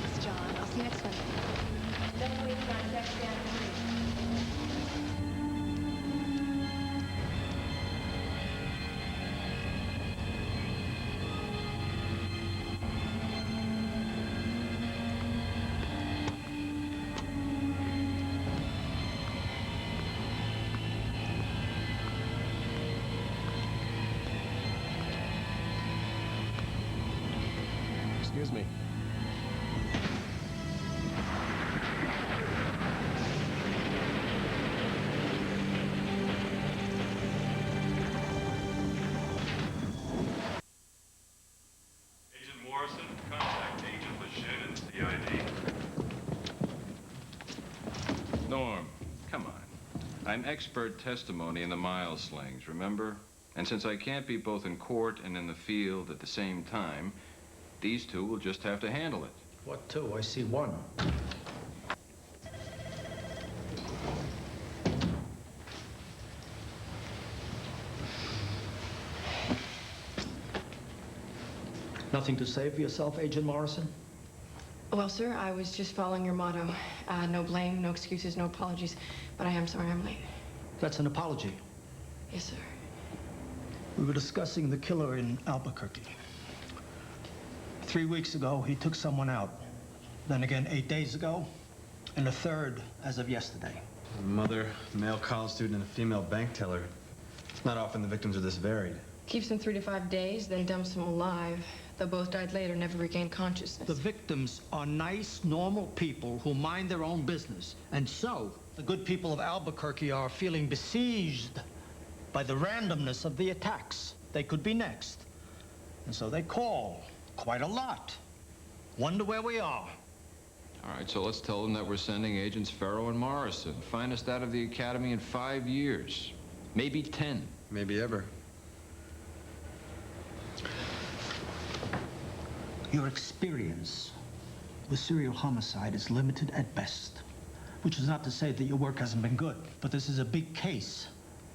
Thanks, John. I'll see you next Wednesday. Double waiting on deck stand 3. Excuse me. Agent Morrison, contact Agent Lejeune, CID. Norm, come on. I'm expert testimony in the mile slings, remember? And since I can't be both in court and in the field at the same time, these two will just have to handle it. What two? I see one. Nothing to say for yourself, Agent Morrison? Well, sir, I was just following your motto. No blame, no excuses, no apologies. But I am sorry I'm late. That's an apology. Yes, sir. We were discussing the killer in Albuquerque. 3 weeks ago, he took someone out. Then again, 8 days ago. And a third as of yesterday. A mother, a male college student, and a female bank teller. It's not often the victims are this varied. Keeps them 3 to 5 days, then dumps them alive. They both died later, never regained consciousness. The victims are nice, normal people who mind their own business. And so, the good people of Albuquerque are feeling besieged by the randomness of the attacks. They could be next. And so they call quite a lot. Wonder where we are. All right, so let's tell them that we're sending Agents Farrow and Morrison, finest out of the academy in 5 years. Maybe 10. Maybe ever. Your experience with serial homicide is limited at best. Which is not to say that your work hasn't been good, but this is a big case.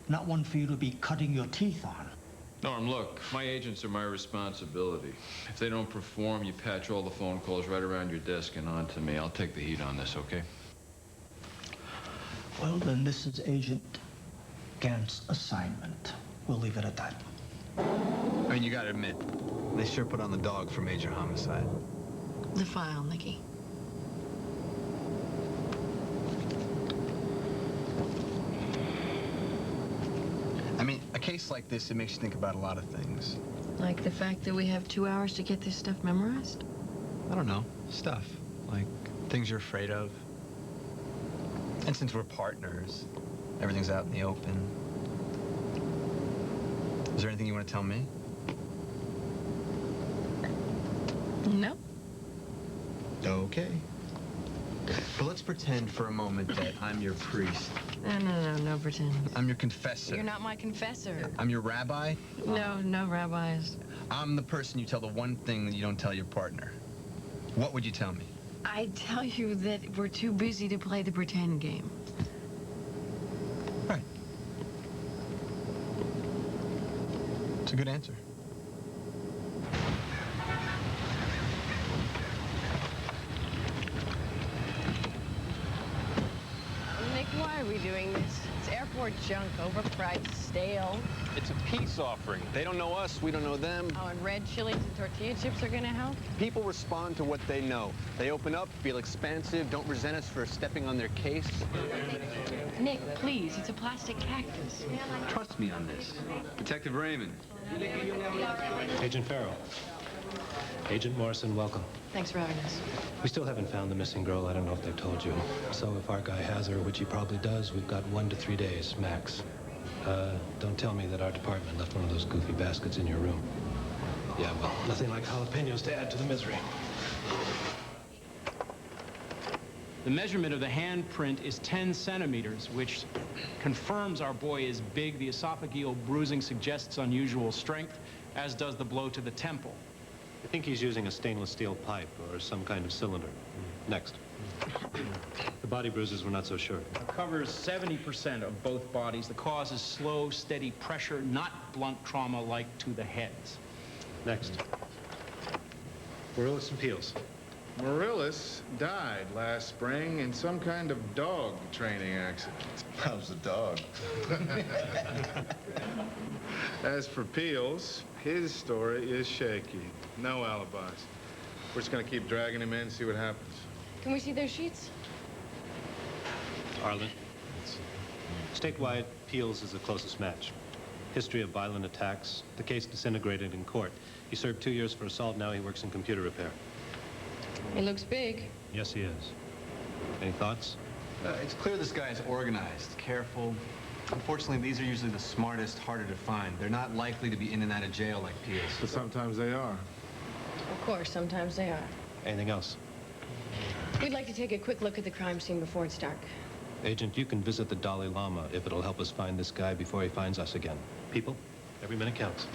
Not one for you to be cutting your teeth on. Norm, look, my agents are my responsibility. If they don't perform, you patch all the phone calls right around your desk and on to me. I'll take the heat on this, okay? Well, then this is Agent Gant's assignment. We'll leave it at that. I mean, you gotta admit, they sure put on the dog for major homicide. The file, Nikki. I mean, a case like this, it makes you think about a lot of things. Like the fact that we have 2 hours to get this stuff memorized? I don't know, stuff. Like, things you're afraid of. And since we're partners, everything's out in the open. Is there anything you want to tell me? No. Okay. But let's pretend for a moment that I'm your priest. No pretend. I'm your confessor. You're not my confessor. I'm your rabbi. No rabbis. I'm the person you tell the one thing that you don't tell your partner. What would you tell me? I tell you that we're too busy to play the pretend game. Right. It's a good answer. Nick, why are we doing this? It's airport junk, overpriced, stale. It's a peace offering. They don't know us, we don't know them. Oh, and red chilies and tortilla chips are gonna help? People respond to what they know. They open up, feel expansive, don't resent us for stepping on their case. Nick, please, it's a plastic cactus. Trust me on this. Detective Raymond. Agent Farrow. Agent Morrison, welcome. Thanks for having us. We still haven't found the missing girl. I don't know if they've told you. So if our guy has her, which he probably does, we've got 1 to 3 days, max. Don't tell me that our department left one of those goofy baskets in your room. Yeah, well, nothing like jalapenos to add to the misery. The measurement of the handprint is 10 centimeters, which confirms our boy is big. The esophageal bruising suggests unusual strength, as does the blow to the temple. I think he's using a stainless steel pipe or some kind of cylinder. Next. The body bruises, we're not so sure. It covers 70% of both bodies. The cause is slow, steady pressure, not blunt trauma like to the heads. Next. Morillus and Peels. Morillus died last spring in some kind of dog training accident. How's the dog? As for Peels, his story is shaky. No alibis. We're just gonna keep dragging him in, see what happens. Can we see their sheets? Arlen. Statewide, Peels is the closest match. History of violent attacks. The case disintegrated in court. He served 2 years for assault. Now he works in computer repair. He looks big. Yes, he is. Any thoughts? It's clear this guy is organized, careful. Unfortunately, these are usually the smartest, harder to find. They're not likely to be in and out of jail like Peels. But sometimes they are. Of course, sometimes they are. Anything else? We'd like to take a quick look at the crime scene before it's dark. Agent, you can visit the Dalai Lama if it'll help us find this guy before he finds us again. People, every minute counts.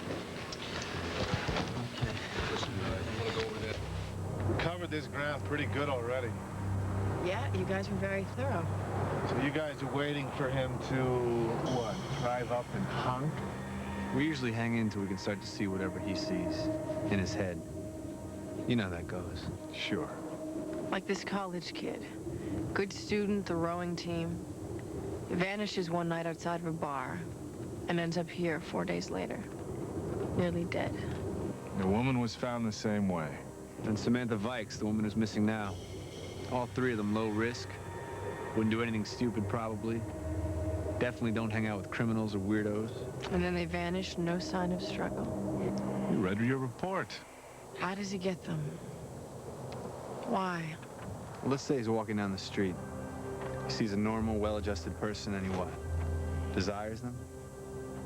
We covered this ground pretty good already. Yeah, you guys were very thorough. So you guys are waiting for him to, what, drive up and honk? We usually hang in until we can start to see whatever he sees in his head. You know how that goes. Sure. Like this college kid. Good student, the rowing team. He vanishes one night outside of a bar and ends up here 4 days later. Nearly dead. The woman was found the same way. And Samantha Vikes, the woman who's missing now. All three of them low risk. Wouldn't do anything stupid, probably. Definitely don't hang out with criminals or weirdos. And then they vanish, no sign of struggle. You read your report. How does he get them? Why? Well, let's say he's walking down the street. He sees a normal, well-adjusted person and he what? Desires them?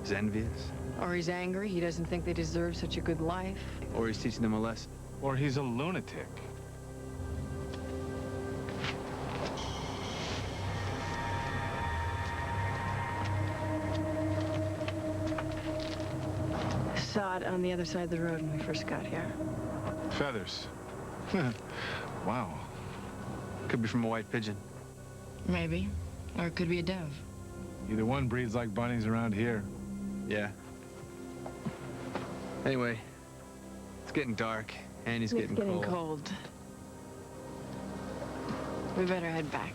Is envious? Or he's angry, he doesn't think they deserve such a good life. Or he's teaching them a lesson. Or he's a lunatic. Saw it on the other side of the road when we first got here. Feathers. Wow. Could be from a white pigeon. Maybe. Or it could be a dove. Either one breeds like bunnies around here. Yeah. Anyway, it's getting dark, and he's getting cold. We better head back.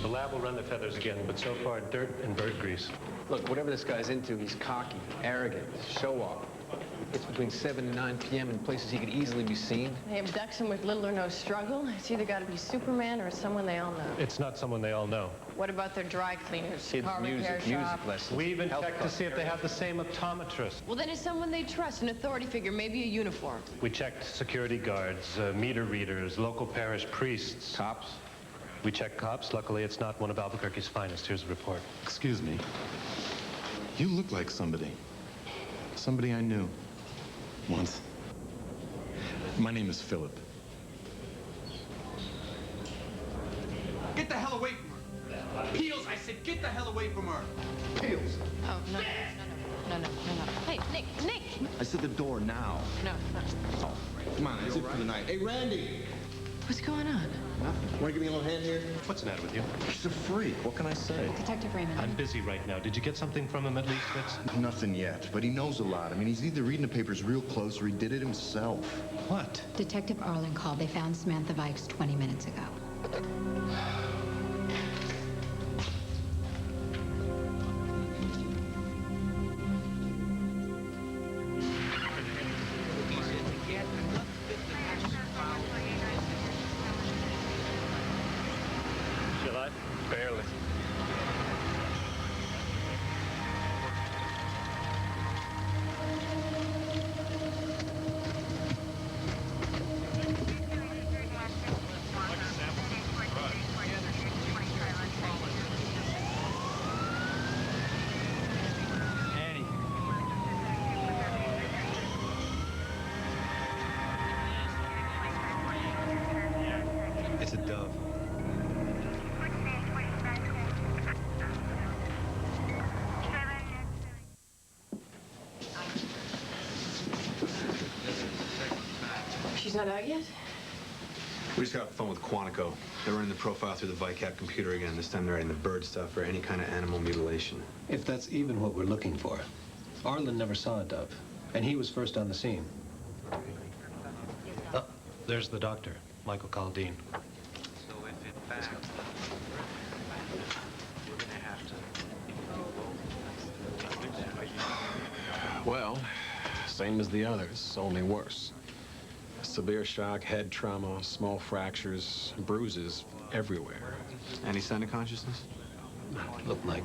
The lab will run the feathers again, but so far, dirt and bird grease. Look, whatever this guy's into, he's cocky, arrogant, show-off. It's between 7 and 9 p.m. in places he could easily be seen. They abduct him with little or no struggle. It's either got to be Superman or it's someone they all know. It's not someone they all know. What about their dry cleaners, Kids, car repair music shop? lessons. We even health checked to see if they have the same optometrist. Well, then it's someone they trust, an authority figure, maybe a uniform. We checked security guards, meter readers, local parish priests. Cops? We checked cops. Luckily, it's not one of Albuquerque's finest. Here's the report. Excuse me. You look like somebody. Somebody I knew. Once. My name is Philip. Get the hell away from her! Peels, I said get the hell away from her! Peels! Oh, no. Hey, Nick! I said the door now. No. Oh, come on, that's it for the night. Hey, Randy! What's going on? Nothing. Want to give me a little hand here? What's the matter with you? He's a freak. What can I say? Detective Raymond. I'm busy right now. Did you get something from him at least, Fitz? Nothing yet, but he knows a lot. I mean, he's either reading the papers real close or he did it himself. What? Detective Arlen called. They found Samantha Vikes 20 minutes ago. Shall I? Bear She's not out yet? We just got off the phone with Quantico. They're running the profile through the VICAP computer again. This time they're adding the bird stuff or any kind of animal mutilation. If that's even what we're looking for. Arlen never saw a dove, and he was first on the scene. Oh, there's the doctor, Michael Caldine. So if in fact, we're gonna have to... Well, same as the others, only worse. Severe shock, head trauma, small fractures, bruises everywhere. Any sign of consciousness? Looked like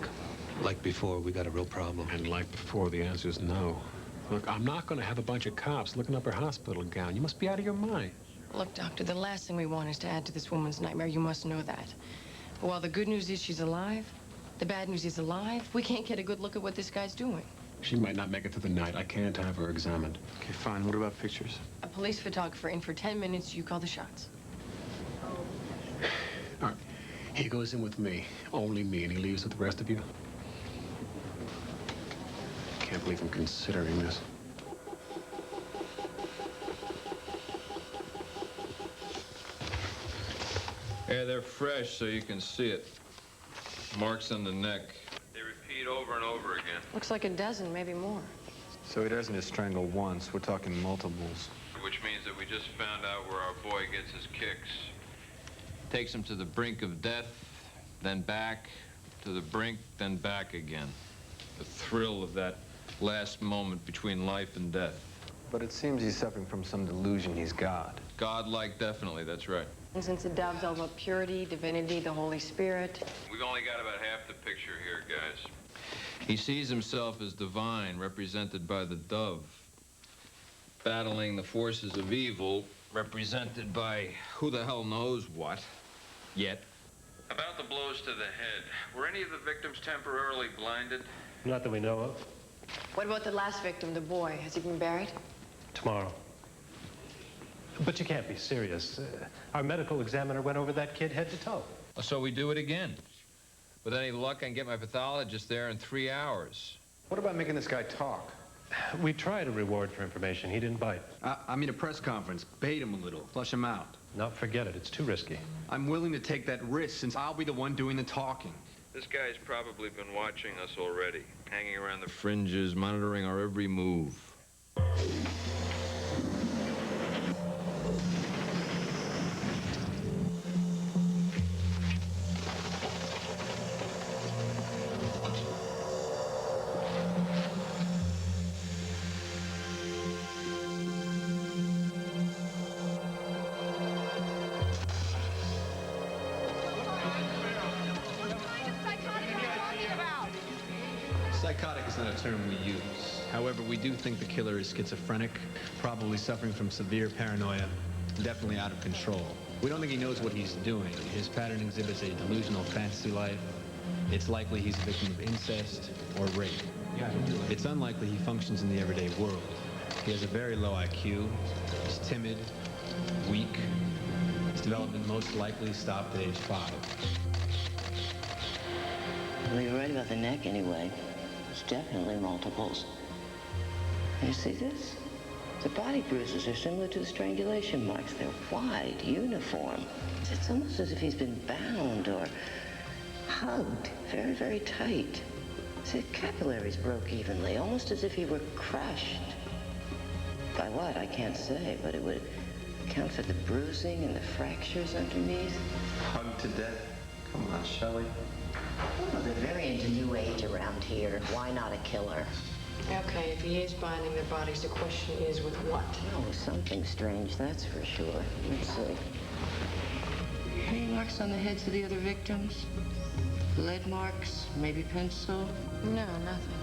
before, we got a real problem. And like before, the answer is no. Look, I'm not going to have a bunch of cops looking up her hospital gown. You must be out of your mind. Look, Doctor, the last thing we want is to add to this woman's nightmare. You must know that. But while the good news is she's alive, the bad news is alive, we can't get a good look at what this guy's doing. She might not make it through the night. I can't have her examined. Okay, fine. What about pictures? A police photographer in for 10 minutes, you call the shots. All right. He goes in with me, only me, and he leaves with the rest of you. Can't believe I'm considering this. Yeah, they're fresh so you can see it. Marks on the neck. They repeat over and over again. Looks like a dozen, maybe more. So he doesn't just strangle once. We're talking multiples. Which means that we just found out where our boy gets his kicks. Takes him to the brink of death, then back, to the brink, then back again. The thrill of that last moment between life and death. But it seems he's suffering from some delusion he's God. God-like, definitely, that's right. And since the dove's all about purity, divinity, the Holy Spirit. We've only got about half the picture here, guys. He sees himself as divine, represented by the dove. Battling the forces of evil, represented by who the hell knows what, yet. About the blows to the head, were any of the victims temporarily blinded? Not that we know of. What about the last victim, the boy? Has he been buried? Tomorrow. But you can't be serious. Our medical examiner went over that kid head to toe. So we do it again. With any luck, I can get my pathologist there in 3 hours. What about making this guy talk? We tried a reward for information. He didn't bite. I mean a press conference. Bait him a little. Flush him out. No, forget it. It's too risky. I'm willing to take that risk since I'll be the one doing the talking. This guy's probably been watching us already, hanging around the fringes, monitoring our every move. Psychotic is not a term we use. However, we do think the killer is schizophrenic, probably suffering from severe paranoia, definitely out of control. We don't think he knows what he's doing. His pattern exhibits a delusional fantasy life. It's likely he's a victim of incest or rape. It's unlikely he functions in the everyday world. He has a very low IQ. He's timid, weak. His development most likely stopped at age 5. Well, you're right about the neck anyway. It's definitely multiples. You see this? The body bruises are similar to the strangulation marks. They're wide, uniform. It's almost as if he's been bound or hugged very, very tight. The capillaries broke evenly, almost as if he were crushed. By what? I can't say, but it would account for the bruising and the fractures underneath. Hugged to death? Come on, Shelley. Well, they're very into New Age around here. Why not a killer? Okay, if he is binding their bodies, the question is with what? Oh, something strange, that's for sure. Let's see. Any marks on the heads of the other victims? Lead marks? Maybe pencil? No, nothing.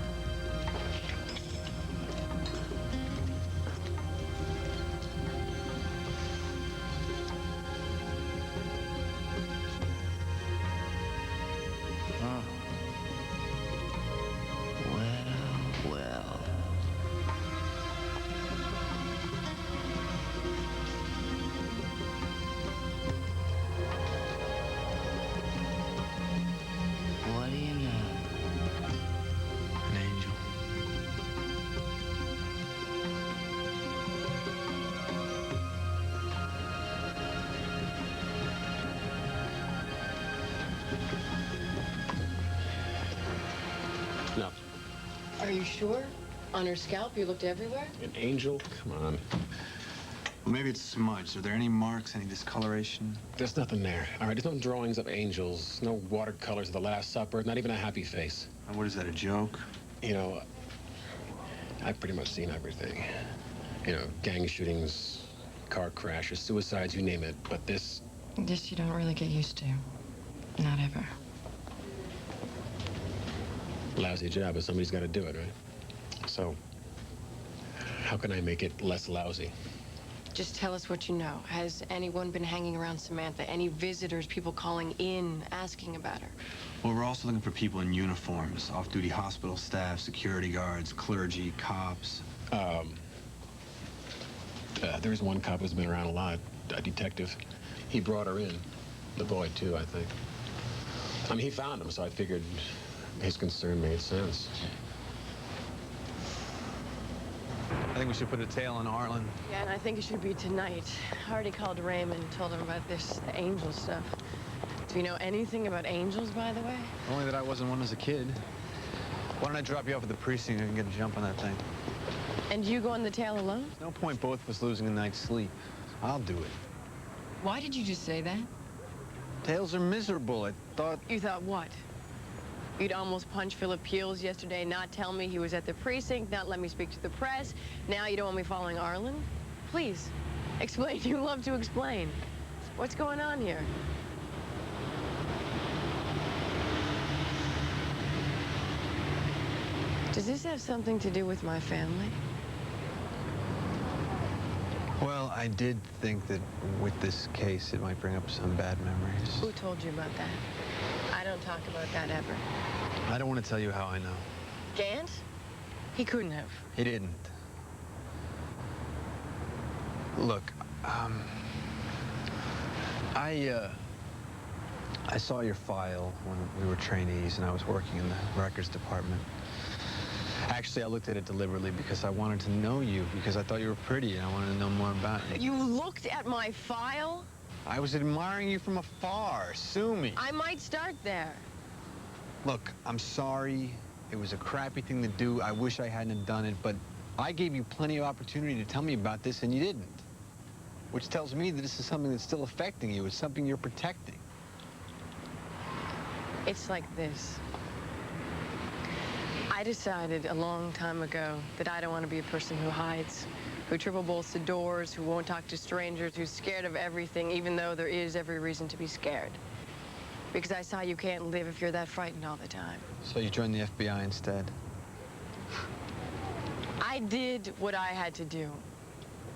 Well. What do you know? An Are you sure? On her scalp, you looked everywhere? An angel? Come on. Well, maybe it's smudged. Are there any marks, any discoloration? There's nothing there. All right, there's no drawings of angels, no watercolors of the Last Supper, not even a happy face. And what is that, a joke? You know, I've pretty much seen everything. You know, gang shootings, car crashes, suicides, you name it. But this... This you don't really get used to. Not ever. Lousy job, but somebody's got to do it, right? So, how can I make it less lousy? Just tell us what you know. Has anyone been hanging around Samantha? Any visitors, people calling in, asking about her? Well, we're also looking for people in uniforms, off-duty hospital staff, security guards, clergy, cops. There's one cop who's been around a lot, a detective. He brought her in. The boy, too, I think. I mean, he found him, so I figured his concern made sense. I think we should put a tail on Arlen. Yeah, and I think it should be tonight. I already called Raymond and told him about this, the angel stuff. Do you know anything about angels, by the way? Only that I wasn't one as a kid. Why don't I drop you off at the precinct and get a jump on that thing? And you go on the tail alone? There's no point both of us losing a night's sleep. I'll do it. Why did you just say that? Tails are miserable. I thought... You thought what? You'd almost punch Philip Peels yesterday, not tell me he was at the precinct, not let me speak to the press. Now you don't want me following Arlen? Please, explain. You love to explain. What's going on here? Does this have something to do with my family? Well, I did think that with this case, it might bring up some bad memories. Who told you about that? I don't talk about that ever. I don't want to tell you how I know. Gant? He couldn't have. He didn't. Look, I saw your file when we were trainees and I was working in the records department. Actually, I looked at it deliberately because I wanted to know you, because I thought you were pretty and I wanted to know more about you. You looked at my file? I was admiring you from afar. Sue me. I might start there. Look, I'm sorry. It was a crappy thing to do. I wish I hadn't done it, but I gave you plenty of opportunity to tell me about this and you didn't. Which tells me that this is something that's still affecting you. It's something you're protecting. It's like this. I decided a long time ago that I don't want to be a person who hides, who triple bolts the doors, who won't talk to strangers, who's scared of everything, even though there is every reason to be scared. Because I saw you can't live if you're that frightened all the time. So you joined the FBI instead? I did what I had to do,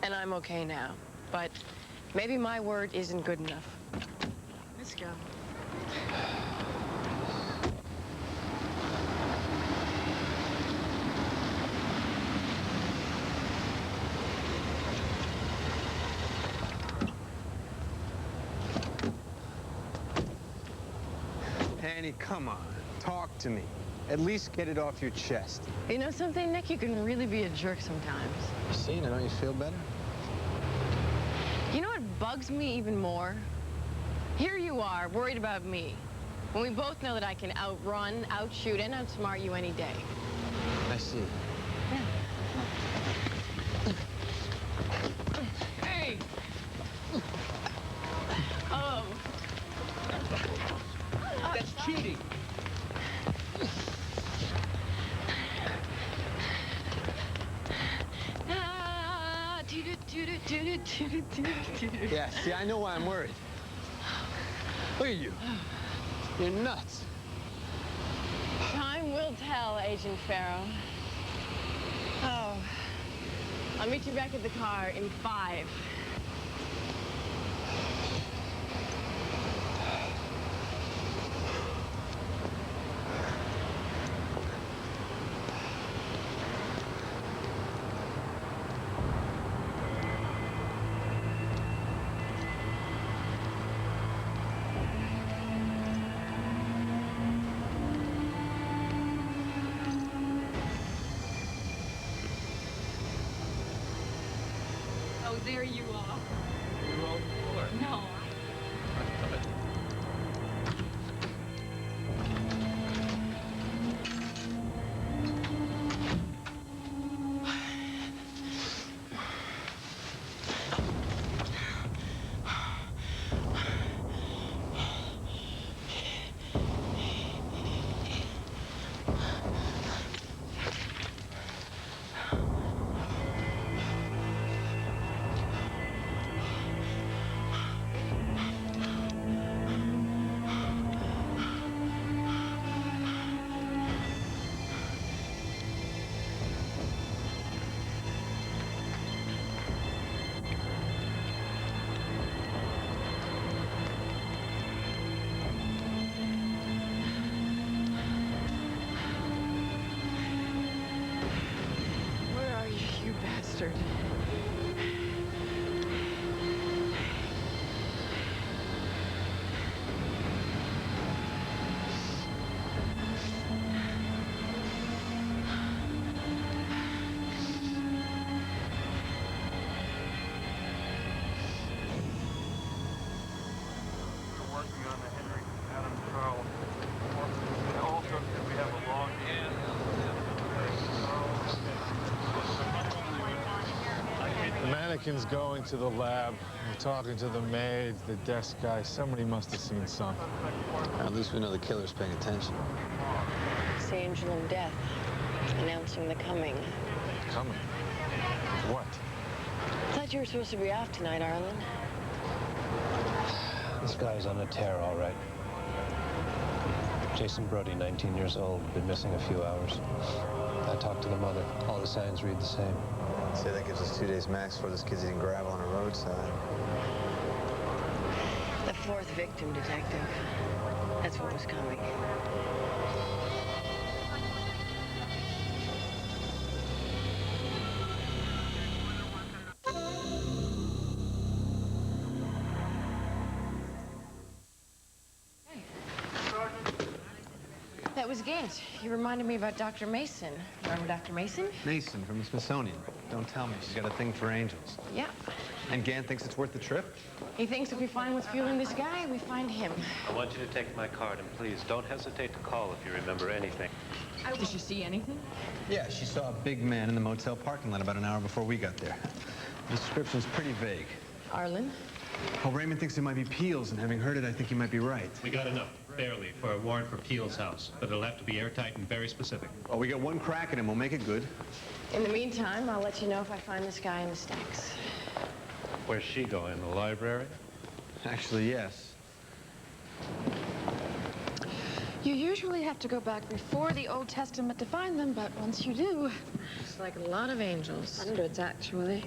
and I'm okay now. But maybe my word isn't good enough. Let's go. Annie, come on. Talk to me. At least get it off your chest. You know something, Nick? You can really be a jerk sometimes. You see, now don't you feel better? You know what bugs me even more? Here you are, worried about me, when we both know that I can outrun, outshoot, and outsmart you any day. I see. Hey! Oh. That's cheating. Yeah, see, I know why I'm worried. Look at you. You're nuts. Time will tell, Agent Farrow. Oh. I'll meet you back at the car in 5. Oh, there you are. You're all four. No. bastard. The mannequin's going to the lab. We're talking to the maids, the desk guy. Somebody must have seen something. At least we know the killer's paying attention. It's the angel of death, announcing the coming. Coming? What? I thought you were supposed to be off tonight, Arlen. This guy's on a tear, all right. Jason Brody, 19 years old, been missing a few hours. I talked to the mother. All the signs read the same. Say that gives us 2 days max before this kid's eating gravel on a roadside. The fourth victim, Detective. That's what was coming. That was Gant. You reminded me about Dr. Mason. Remember Dr. Mason? Mason from the Smithsonian. Don't tell me. She's got a thing for angels. Yeah. And Gant thinks it's worth the trip? He thinks if we find what's fueling this guy, we find him. I want you to take my card, and please don't hesitate to call if you remember anything. Did you see anything? Yeah, she saw a big man in the motel parking lot about an hour before we got there. The description's pretty vague. Arlen? Oh, Raymond thinks it might be Peels, and having heard it, I think he might be right. We got enough, barely, for a warrant for Peel's house, but it'll have to be airtight and very specific. Oh, we got one crack at him. We'll make it good. In the meantime, I'll let you know if I find this guy in the stacks. Where's she going, the library? Actually, yes. You usually have to go back before the Old Testament to find them, but once you do... It's like a lot of angels. Hundreds, actually.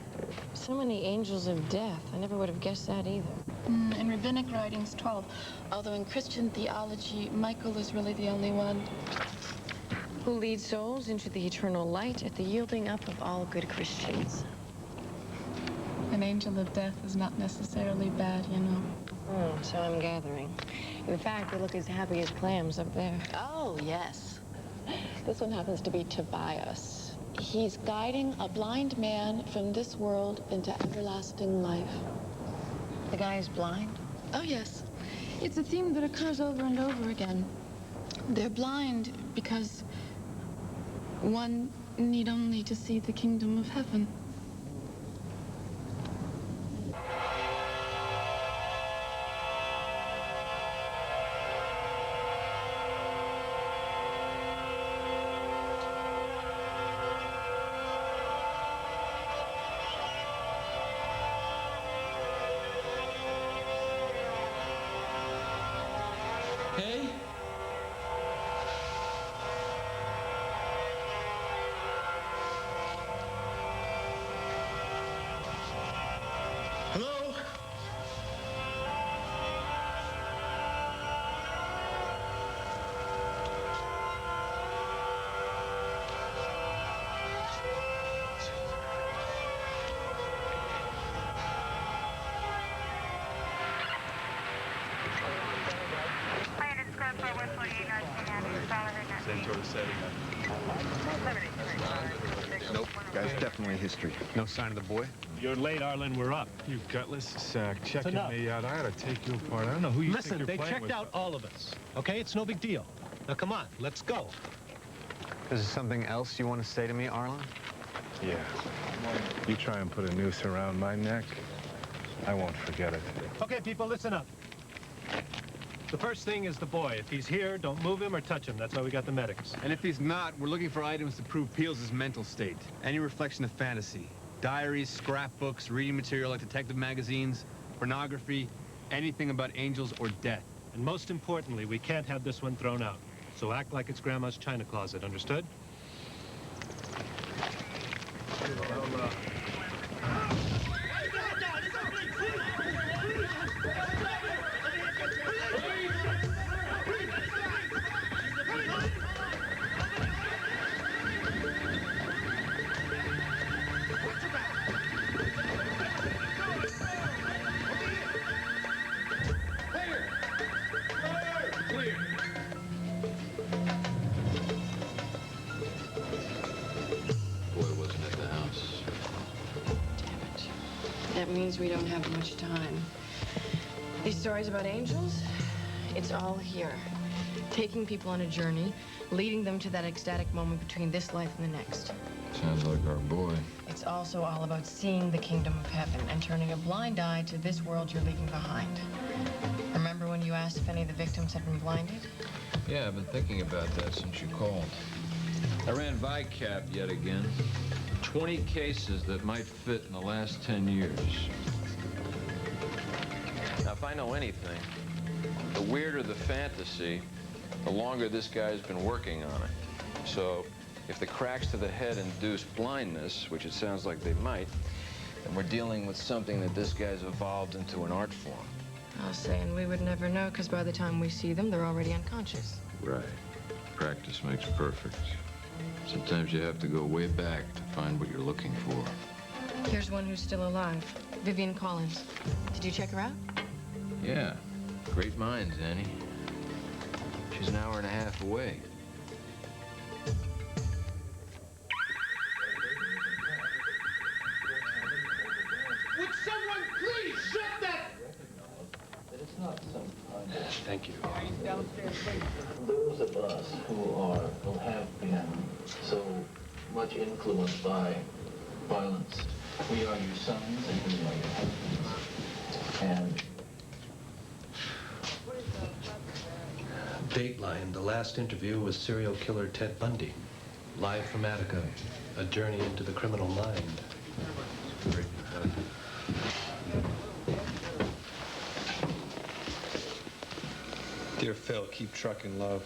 So many angels of death. I never would have guessed that either. In rabbinic writings, 12. Although in Christian theology, Michael is really the only one. Who leads souls into the eternal light at the yielding up of all good Christians. An angel of death is not necessarily bad, you know. Oh, so I'm gathering. In fact, they look as happy as clams up there. Oh, yes. This one happens to be Tobias. He's guiding a blind man from this world into everlasting life. The guy is blind? Oh, yes. It's a theme that occurs over and over again. They're blind because one need only to see the kingdom of heaven. Hey? Hello? Same sort of setting. Nope. Guy's definitely history. No sign of the boy? You're late, Arlen. We're up. You gutless sack, checking enough. me out. I ought to take you apart. I don't know who you think Listen, you're they playing checked with. out all of us, okay? It's no big deal. Now, come on, let's go. Is there something else you want to say to me, Arlen? Yeah. You try and put a noose around my neck, I won't forget it. Okay, people, listen up. The first thing is the boy. If he's here, don't move him or touch him. That's why we got the medics. And if he's not, we're looking for items to prove Peels' mental state. Any reflection of fantasy. Diaries, scrapbooks, reading material like detective magazines, pornography, anything about angels or death. And most importantly, we can't have this one thrown out. So act like it's Grandma's china closet, understood? that means we don't have much time. These stories about angels, it's all here. Taking people on a journey, leading them to that ecstatic moment between this life and the next. Sounds like our boy. It's also all about seeing the kingdom of heaven and turning a blind eye to this world you're leaving behind. Remember when you asked if any of the victims had been blinded? Yeah, I've been thinking about that since you called. I ran VICAP yet again. 20 cases that might fit in the last 10 years. Now, if I know anything, the weirder the fantasy, the longer this guy's been working on it. So, if the cracks to the head induce blindness, which it sounds like they might, then we're dealing with something that this guy's evolved into an art form. I'll say, and we would never know, because by the time we see them, they're already unconscious. Right. Practice makes perfect. Sometimes you have to go way back to find what you're looking for. Here's one who's still alive, Vivian Collins. Did you check her out? Yeah. Great minds, Annie. She's an hour and a half away. Would someone please shut that? Thank you. Those of us who have been so much influenced by violence, we are your sons and we are your husbands. And Dateline, the last interview with serial killer Ted Bundy. Live from Attica, a journey into the criminal mind. Dear Phil, keep trucking love.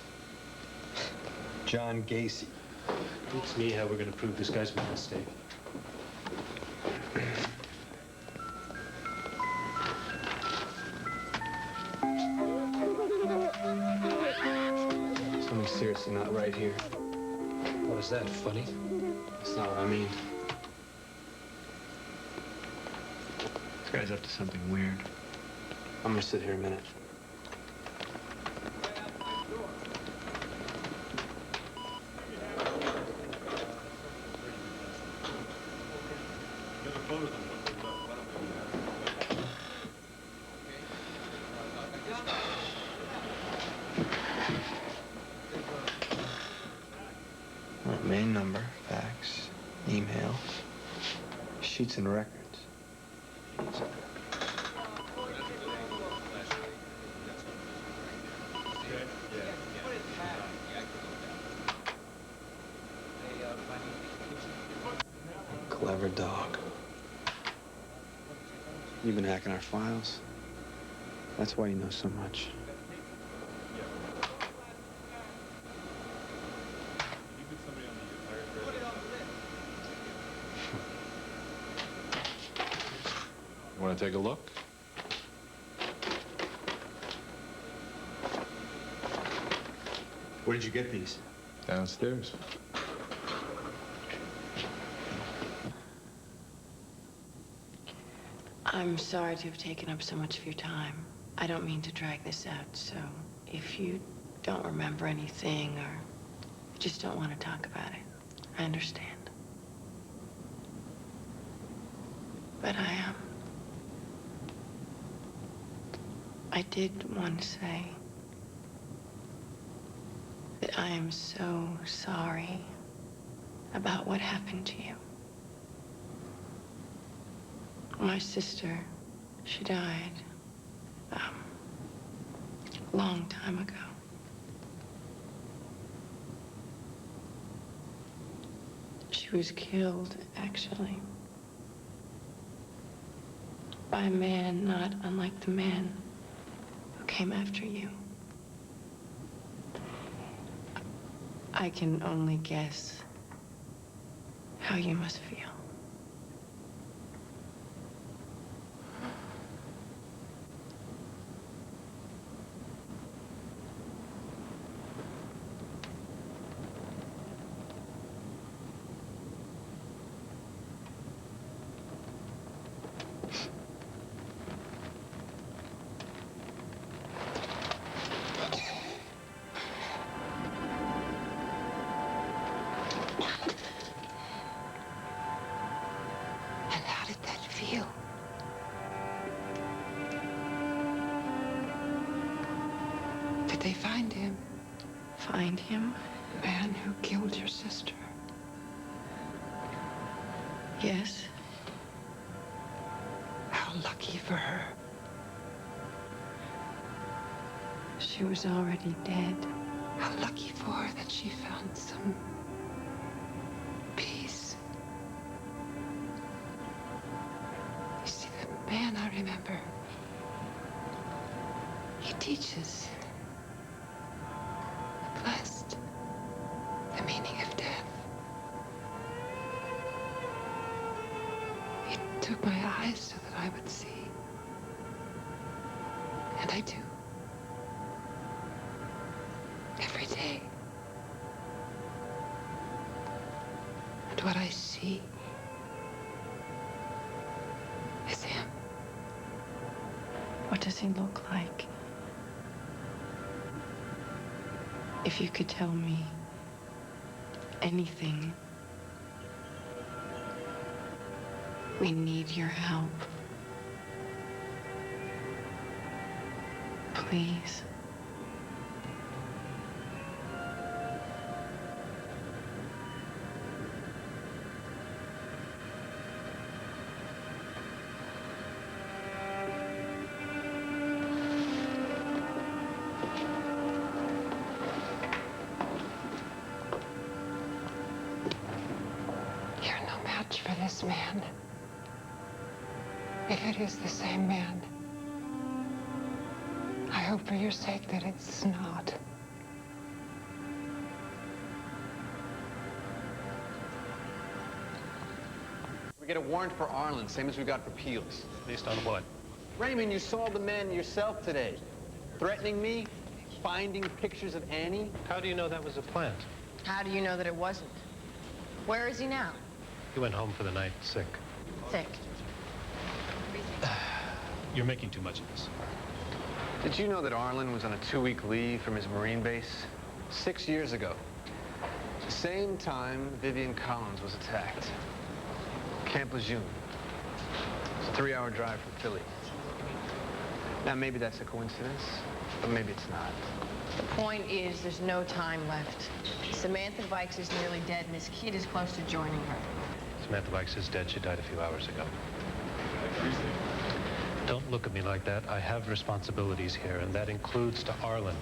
John Gacy. Beats me how we're going to prove this guy's made a mistake. Something's seriously not right here. What is that, funny? That's not what I mean. This guy's up to something weird. I'm gonna sit here a minute. Main number, fax, email, sheets and records. Clever dog. You've been hacking our files. That's why you know so much. Want to take a look? Where did you get these? Downstairs. I'm sorry to have taken up so much of your time. I don't mean to drag this out, so if you don't remember anything or you just don't want to talk about it, I understand. But I did want to say that I am so sorry about what happened to you. My sister, she died a long time ago. She was killed, actually, by a man not unlike the man who came after you. I can only guess how you must feel. him? The man who killed your sister. Yes. How lucky for her. She was already dead. How lucky for her that she found some peace. You see, the man I remember, he teaches the blessed the meaning of death. He took my eyes so that I would see. And I do. Every day. And what I see is him. What does he look like? If you could tell me anything, we need your help. Please. You're no match for this man. If it is the same man, I hope for your sake that it's not. We get a warrant for Arlen, same as we got for Peels. Based on what? Raymond, you saw the man yourself today. Threatening me, finding pictures of Annie. How do you know that was a plant? How do you know that it wasn't? Where is he now? He went home for the night, sick. Sick. You're making too much of this. Did you know that Arlen was on a 2-week leave from his Marine base 6 years ago? The same time Vivian Collins was attacked. Camp Lejeune. It's a 3-hour drive from Philly. Now, maybe that's a coincidence, but maybe it's not. The point is, there's no time left. Samantha Vikes is nearly dead, and this kid is close to joining her. Samantha Vikes is dead. She died a few hours ago. Don't look at me like that. I have responsibilities here, and that includes to Arlen.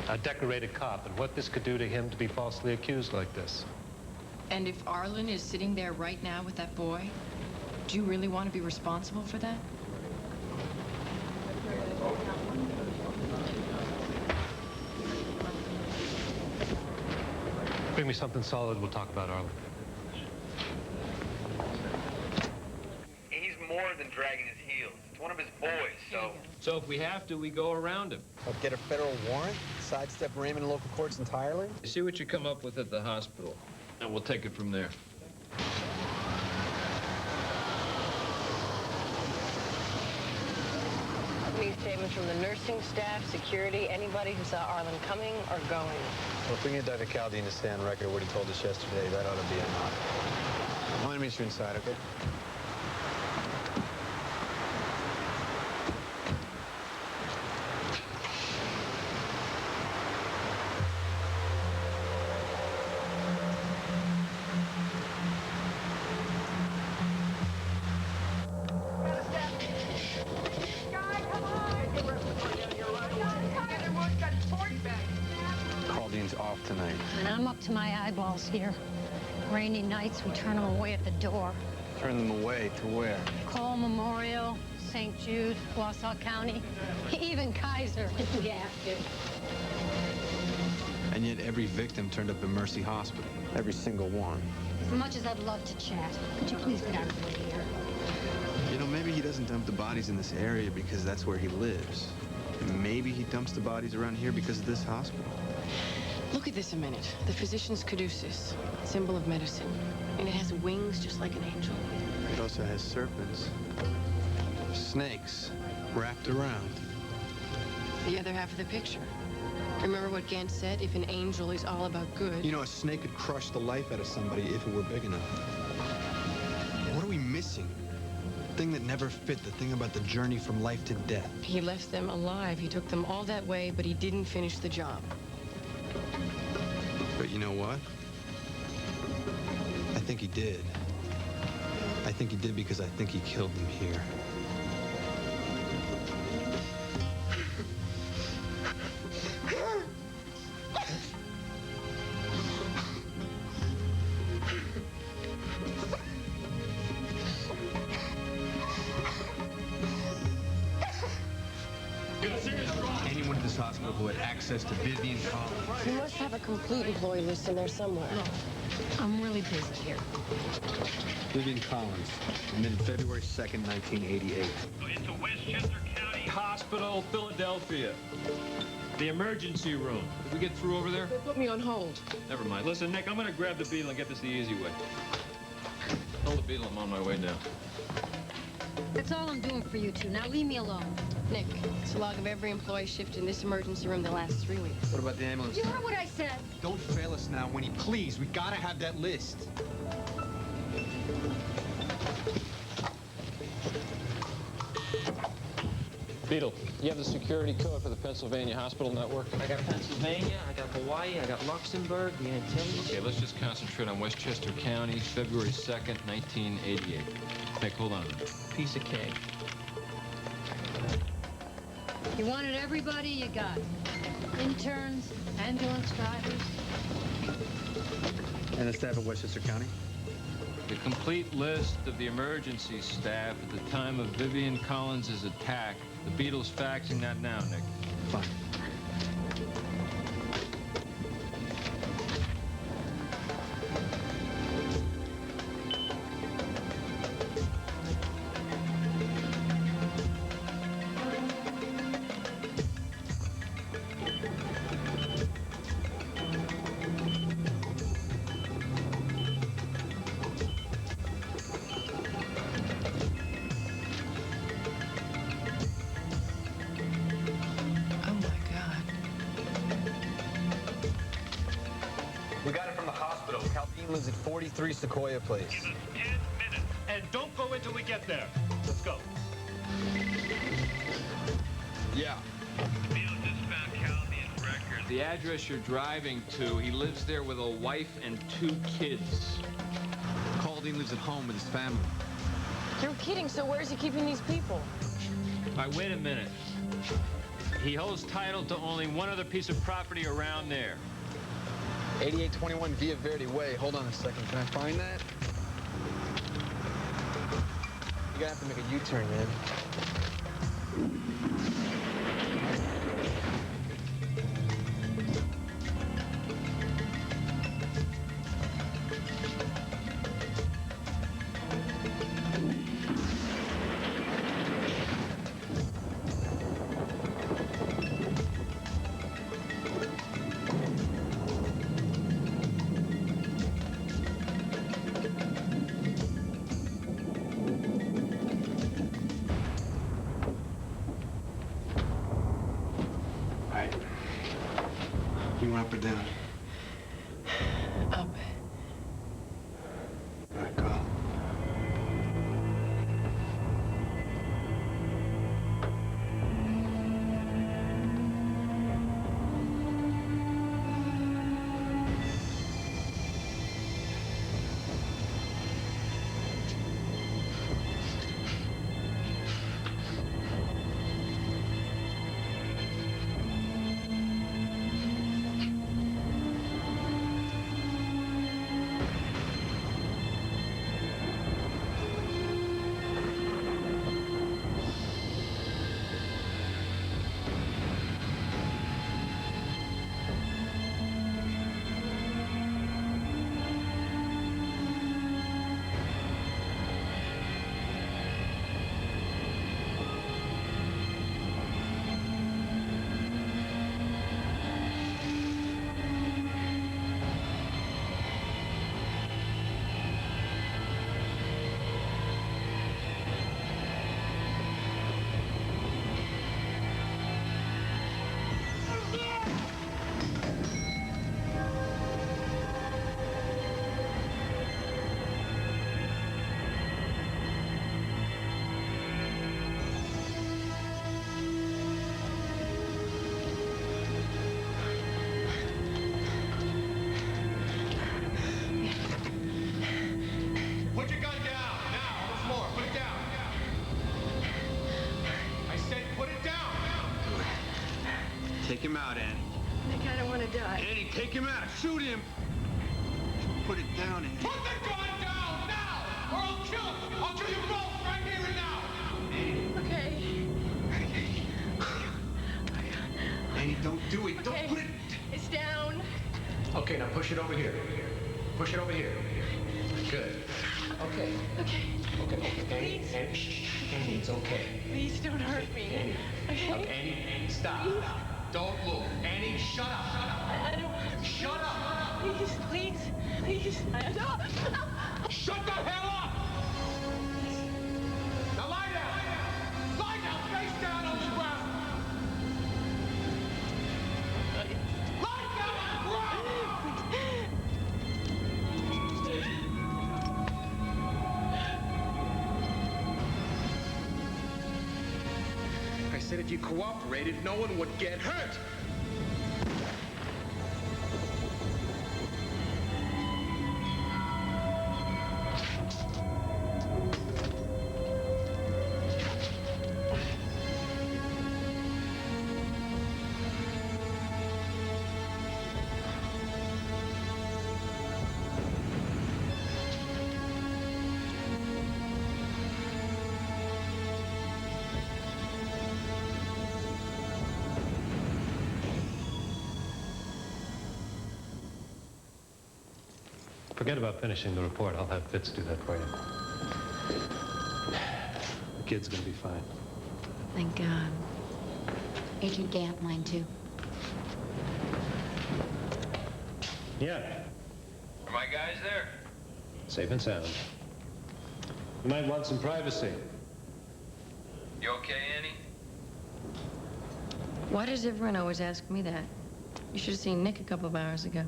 A decorated cop, and what this could do to him to be falsely accused like this. And if Arlen is sitting there right now with that boy, do you really want to be responsible for that? Bring me something solid. We'll talk about Arlen. He's more than dragging his heels. It's one of his boys, so... So if we have to, we go around him. Get a federal warrant? Sidestep Raymond in local courts entirely? See what you come up with at the hospital, and we'll take it from there. Need statements from the nursing staff, security, anybody who saw Arlen coming or going. Well, if we can get Dr. Caldine to stay on record what he told us yesterday, that ought to be enough. I'm going to meet you inside, okay? Caldine's off tonight. And I'm up to my eyeballs here. Rainy nights, we turn them away at the door. Turn them away to where? Cole Memorial, St. Jude, Wausau County, even Kaiser, if we have to. And yet every victim turned up at Mercy Hospital. Every single one. As much as I'd love to chat, could you please get out of the way here? You know, maybe he doesn't dump the bodies in this area because that's where he lives. And maybe he dumps the bodies around here because of this hospital. Look at this a minute. The physician's caduceus, symbol of medicine. And it has wings just like an angel. It also has serpents. Snakes wrapped around. The other half of the picture. Remember what Gantz said? If an angel is all about good... You know, a snake could crush the life out of somebody if it were big enough. What are we missing? The thing that never fit, the thing about the journey from life to death. He left them alive. He took them all that way, but he didn't finish the job. But you know what? I think he did. I think he did because I think he killed them here. Anyone at this hospital who had access to Vivian Collins? You must have a complete employee list in there somewhere. I'm really busy here. Vivian Collins, admitted February 2nd, 1988. Into Westchester County Hospital, Philadelphia. The emergency room. Did we get through over there? They put me on hold. Never mind. Listen, Nick, I'm gonna grab the Beetle and get this the easy way. Hold the Beetle, I'm on my way down. That's all I'm doing for you two. Now leave me alone. Nick, it's a log of every employee shift in this emergency room the last 3 weeks. What about the ambulance? You heard what I said. Don't fail us now, Winnie. Please, we gotta have that list. Beetle, you have the security code for the Pennsylvania Hospital Network? I got Pennsylvania, I got Hawaii, I got Luxembourg, the Antilles. Okay, let's just concentrate on Westchester County, February 2nd, 1988. Nick, hold on a minute. Piece of cake. You wanted everybody you got. Interns, ambulance drivers. And the staff of Westchester County? The complete list of the emergency staff at the time of Vivian Collins' attack. The Beetle's faxing that now, Nick. Fine. We got it from the hospital. Caldine lives at 43 Sequoia Place. Give us 10 minutes. And don't go until we get there. Let's go. Yeah. Beetle just found Chaldean's record. The address you're driving to, he lives there with a wife and 2 kids. Caldine lives at home with his family. You're kidding, so where's he keeping these people? All right, wait a minute. He holds title to only one other piece of property around there. 8821 Via Verde Way. Hold on a second. Can I find that? You're gonna have to make a U-turn, man. You want up or down? Up. All right, go. him out, Annie. Nick, I don't want to die. Annie, take him out. Shoot him. Put it down, Annie. Put the gun down now, or I'll kill him. I'll kill you both right here and now. Okay. Annie, don't do it. Don't put it. It's down. Okay, now push it over here. Push it over here. Good. Okay. Okay. Okay. Annie, shh. Annie, it's okay. Please don't hurt me. Annie. Okay? Annie, stop. Don't move. Annie, shut up. I don't. Shut up. Please. I don't. Shut the hell up! Now lie down. Lie down, face down on the ground. Lie down on the ground. I said if you cooperated, no one would get hurt. Forget about finishing the report. I'll have Fitz do that for you. The kid's gonna be fine. Thank God. Agent Gant, mine too. Yeah. Are my guys there? Safe and sound. You might want some privacy. You okay, Annie? Why does everyone always ask me that? You should have seen Nick a couple of hours ago.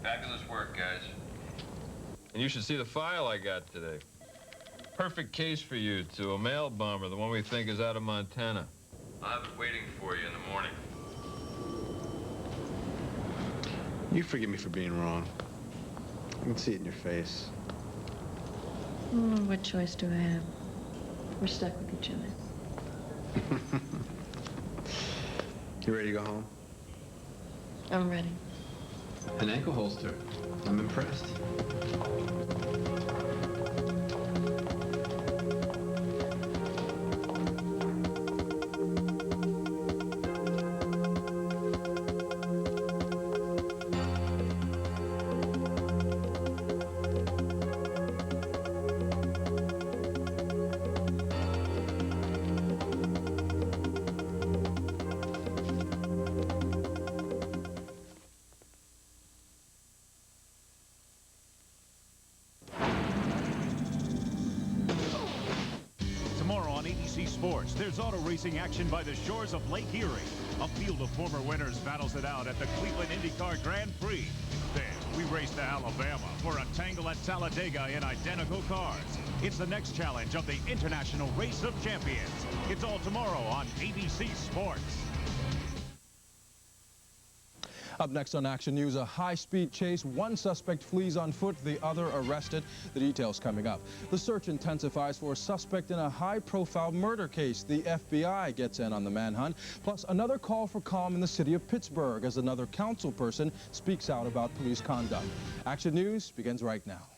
Fabulous work, guys. And you should see the file I got today. Perfect case for you to a mail bomber, the one we think is out of Montana. I'll have it waiting for you in the morning. You forgive me for being wrong. I can see it in your face. What choice do I have? We're stuck with each other. You ready to go home? I'm ready. An ankle holster. I'm impressed. Sports, there's auto racing action by the shores of Lake Erie. A field of former winners battles it out at the Cleveland IndyCar Grand Prix. Then we race to Alabama for a tangle at Talladega in identical cars. It's the next challenge of the International Race of Champions. It's all tomorrow on ABC Sports. Up next on Action News, a high-speed chase. One suspect flees on foot, the other arrested. The details coming up. The search intensifies for a suspect in a high-profile murder case. The FBI gets in on the manhunt. Plus, another call for calm in the city of Pittsburgh as another council person speaks out about police conduct. Action News begins right now.